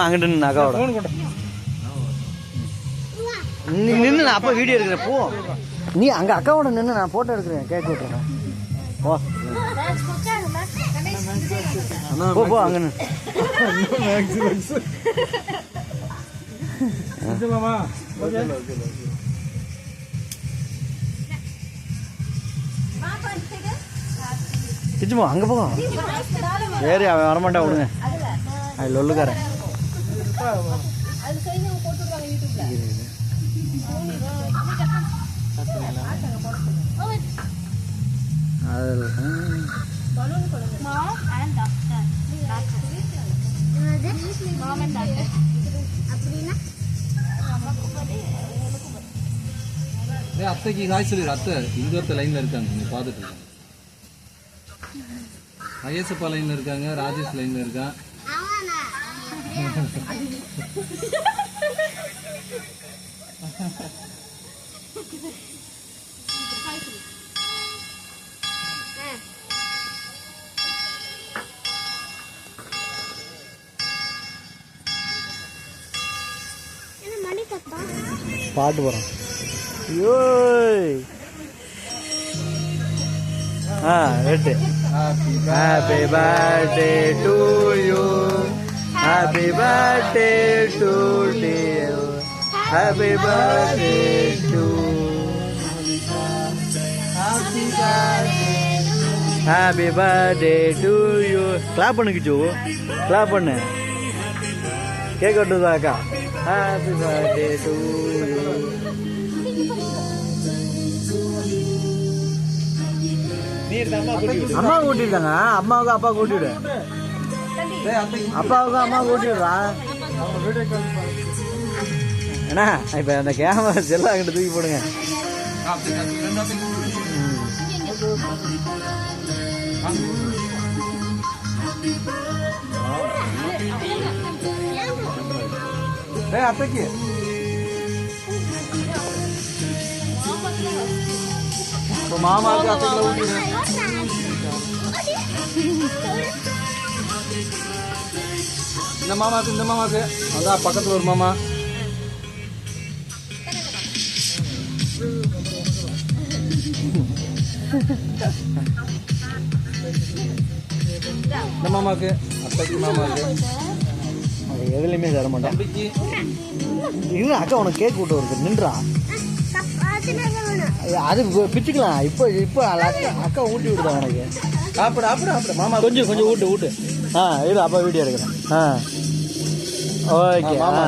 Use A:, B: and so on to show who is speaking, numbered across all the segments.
A: அங்கிட்டு நின்று அக்காவோட நின்று நான் அப்போ வீடியோ எடுக்கிறேன். போ நீ அங்கே அக்காவோட நின்று நான் ஃபோட்டோ எடுக்கிறேன். கேட்க விட்டுறேன். போ போ அங்கே நின்று கிச்சுமோ அங்கே போகும். சரி அவன் வரமாட்டா விடுங்க. அதில் ஒல்லுக்காரன்
B: அத்தைக்கு காய்ச்சல். அத்தை இங்க லைன்ல இருக்காங்க, நீங்க பாத்துட்டு இருக்காங்க. ஐயப்பா லைன்ல இருக்காங்க, ராஜேஷ் லைன்ல இருக்கான். பாட்டு போறோம். ரெட்டு happy birthday to you, happy birthday to you, happy birthday to, happy birthday to you. Clap பண்ணு கிச்சு, கிளாப் பண்ணு. கேக் வெட்டுதா அக்கா? Happy birthday to you. அம்மா கூட்டிருக்காங்க. அம்மாவுக்கு அப்பா கூட்டிவிடு. அப்பாவுக்கு அம்மா கூட்டிடுறா. ஏன்னா இப்ப அந்த கேமரா செல்ல அங்கிட்ட தூக்கி போடுங்க. அத்தைக்கு மாமாவுக்கு அத்தைக்குள்ள ஊட்டிடு. இந்த மாமாவுக்கு, இந்த மாமாவுக்கு அதான் பக்கத்துல ஒரு மாமா. இந்த மாமாவுக்கு, அத்தைக்கு, மாமாவுக்கு. எதுலையுமே தர மாட்டேன். இது அக்கா உனக்கு கேக் விட்டு வருது. நின்றா அது பிச்சுக்கலாம். இப்போ இப்போ அக்கா ஊட்டி விடுதா உனக்கு. அப்படி அப்படி அப்படி மாமா கொஞ்சம் கொஞ்சம் ஊட்டு ஊட்டு. இரு அப்பா வீடியோ எடுக்கிறேன். ஓகே. மாமா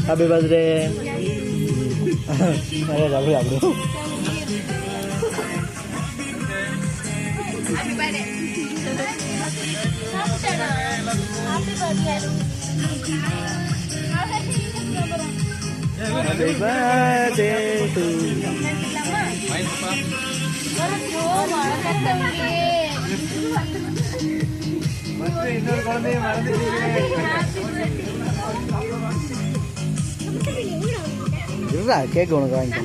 B: ஹாப்பி பர்த்டே. அப்படி அப்படி Happy birthday to you. இருடா கேக் உனக்கு வாங்கிக்கோ.